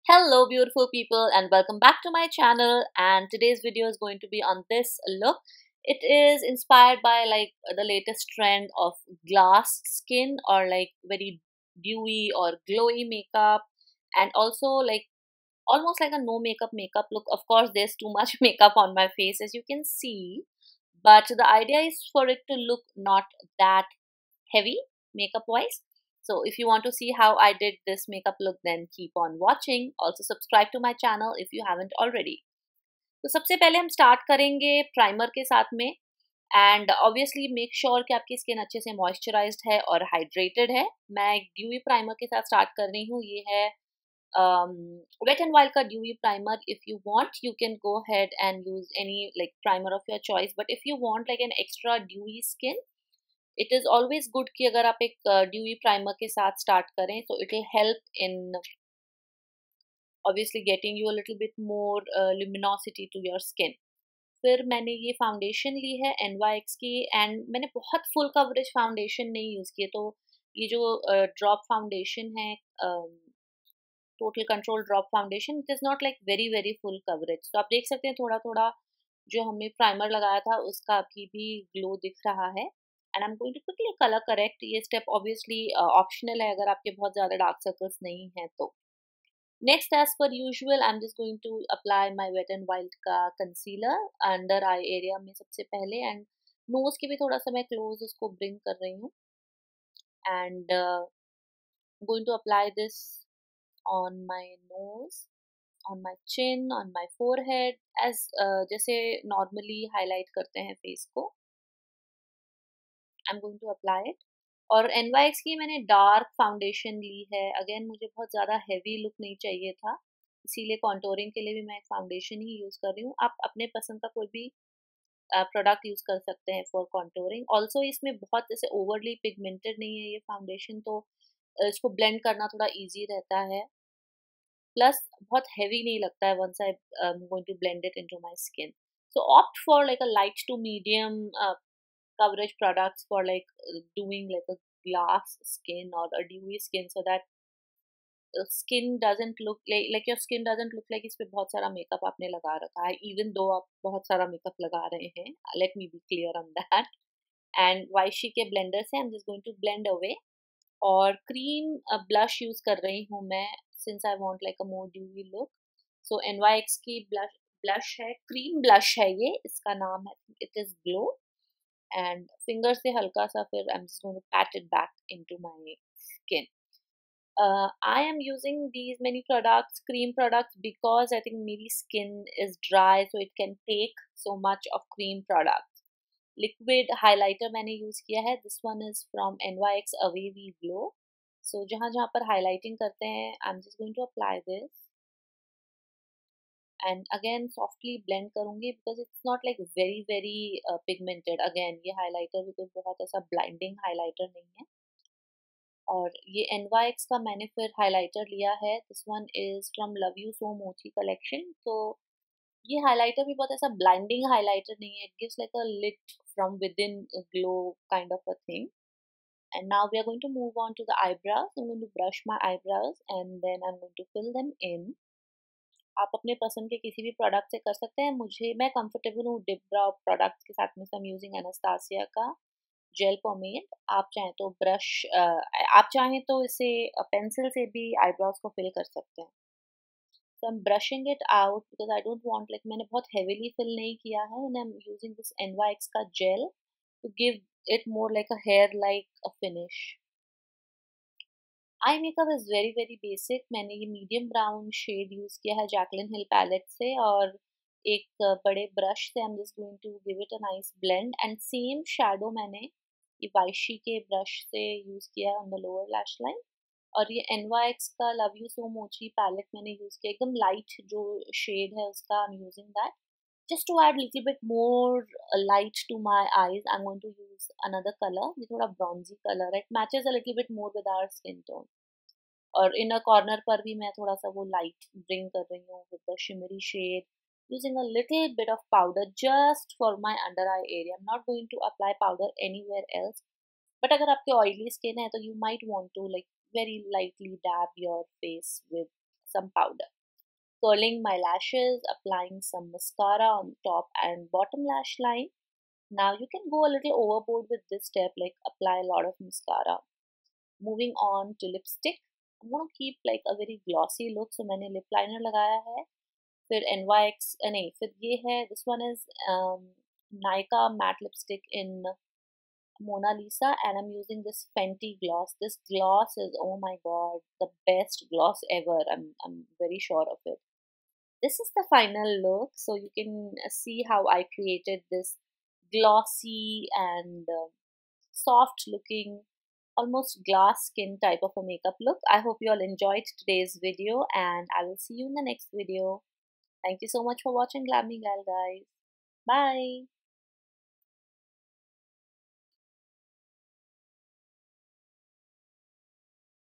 Hello beautiful people and welcome back to my channel, and today's video is going to be on this look. It is inspired by the latest trend of glass skin or very dewy or glowy makeup, and also almost like a no makeup look. Of course there's too much makeup on my face as you can see, but the idea is for it to look not that heavy makeup wise. So if you want to see how I did this makeup look, then keep on watching. Also subscribe to my channel if you haven't already. तो सबसे पहले हम start करेंगे primer के साथ में, and obviously make sure कि आपकी स्किन अच्छे से मॉइस्चराइज्ड है और हाइड्रेटेड है. मैं एक ड्यूवी प्राइमर के साथ स्टार्ट कर रही हूँ. ये है Wet n Wild का dewy primer. If you want you can go head and use any primer of your choice, but if you want an extra dewy skin, it is always good कि अगर आप एक dewy primer के साथ start करें तो it will help in obviously getting you a little bit more luminosity to your skin. फिर मैंने ये फाउंडेशन ली है NYX की, एंड मैंने बहुत फुल कवरेज फाउंडेशन नहीं यूज़ की है. तो ये जो ड्रॉप फाउंडेशन है, total control drop foundation, it is not very very full coverage. तो आप देख सकते हैं थोड़ा थोड़ा जो हमने प्राइमर लगाया था उसका अभी भी ग्लो दिख रहा है. And I am going to quickly colour correct. ये स्टेप ऑब्वियसली ऑप्शनल है अगर आपके बहुत ज़्यादा डार्क सर्कल्स नहीं हैं तो. Next, as per usual, I'm just going to apply my Wet n Wild का concealer under eye area में सबसे पहले, and nose के भी थोड़ा सा मैं close उसको bring कर रही हूँ, and I'm going to apply this on my nose, on my chin, on my forehead, as जैसे normally highlight करते हैं face को. I'm going to apply it. और NYX की मैंने डार्क फाउंडेशन ली है. अगेन मुझे बहुत ज़्यादा हैवी लुक नहीं चाहिए था, इसीलिए कॉन्टोरिंग के लिए भी मैं एक फाउंडेशन ही यूज़ कर रही हूँ. आप अपने पसंद का कोई भी प्रोडक्ट यूज़ कर सकते हैं फॉर कॉन्टोरिंग. ऑल्सो इसमें बहुत जैसे ओवरली पिगमेंटेड नहीं है ये फाउंडेशन, तो इसको ब्लेंड करना थोड़ा ईजी रहता है. प्लस बहुत हैवी नहीं लगता है once I going to blend it into my skin. So opt for a light to medium coverage products for doing a glass skin or a dewy skin, so that the skin doesn't look your skin doesn't look like इस पे बहुत सारा makeup आपने लगा रखा है, even though आप बहुत सारा मेकअप लगा रहे हैं. Let me be clear on that. And Vichy के blender से I'm just going to blend away. और cream blush यूज कर रही हूँ मैं, since I want a more dewy look. So NYX की blush है, cream blush है ये, इसका नाम है, it is Glow. And finger से हल्का सा फिर I'm just going to pat it back into my skin. I am using these many products, cream products, because I think मेरी skin is dry, so it can take so much of cream products. Liquid highlighter मैंने use किया है. This one is from NYX Wavy Glow. So जहाँ जहाँ पर highlighting करते हैं I'm just going to apply this. And again softly blend करूँगी because it's not very very pigmented. Again ये highlighter भी कोई बहुत ऐसा blinding highlighter नहीं है. और ये NYX का मैंने फिर highlighter लिया है. This one is from Love You So Mochi collection. तो ये highlighter भी बहुत ऐसा blinding highlighter नहीं है. It gives a lit from within glow kind of a thing. And now we are going to move on to the eyebrows. I'm going to brush my eyebrows and then I'm going to fill them in. आप अपने पसंद के किसी भी product से कर सकते हैं. मैं कंफर्टेबल हूँ डिप ब्राउ प्रोडक्ट्स के साथ में. आई एम यूजिंग एनास्टासिया का जेल पोमेड. आप चाहें तो आप चाहें तो इसे पेंसिल से भी आईब्रोज को फिल कर सकते हैं. तो I am brushing it out because I don't want मैंने बहुत हेवीली फिल नहीं किया है. And I am using this NYX का gel to give it more a hair a finish. Eye makeup is very very basic. मैंने ये medium brown shade use किया है जैकलिन हिल पैलेट से, और एक बड़े ब्रश से I am just going to give it a nice blend. And same shadow मैंने ये वाइशी के ब्रश से यूज़ किया है on the lower lash line. और ये NYX का लव यू सो मोची पैलेट मैंने यूज़ किया, एकदम लाइट जो शेड है उसका. आई am using that just to add little bit more light to my eyes. I'm going to use another color. ये थोड़ा bronzy color. It matches a little bit more with our skin tone. और inner corner पर भी मैं थोड़ा सा वो light bring कर रही हूँ with the shimmery shade, using a little bit of powder just for my under eye area. I'm not going to apply powder anywhere else. But अगर आपके oily skin है तो you might want to very lightly dab your face with some powder. curling my lashes, applying some mascara on top and bottom lash line. Now you can go a little overboard with this step, like apply a lot of mascara. Moving on to lipstick. I'm gonna keep like a very glossy look, so मैंने lip liner लगाया है. फिर NYX नहीं, फिर ये है, this one is Nykaa matte lipstick in Mona Lisa, and I'm using this Fenty gloss. This gloss is, oh my god, the best gloss ever. I'm very sure of it. This is the final look, so you can see how I created this glossy and soft looking, almost glass skin type of a makeup look. I hope you all enjoyed today's video, and I will see you in the next video. Thank you so much for watching Glammegal, guys. Bye.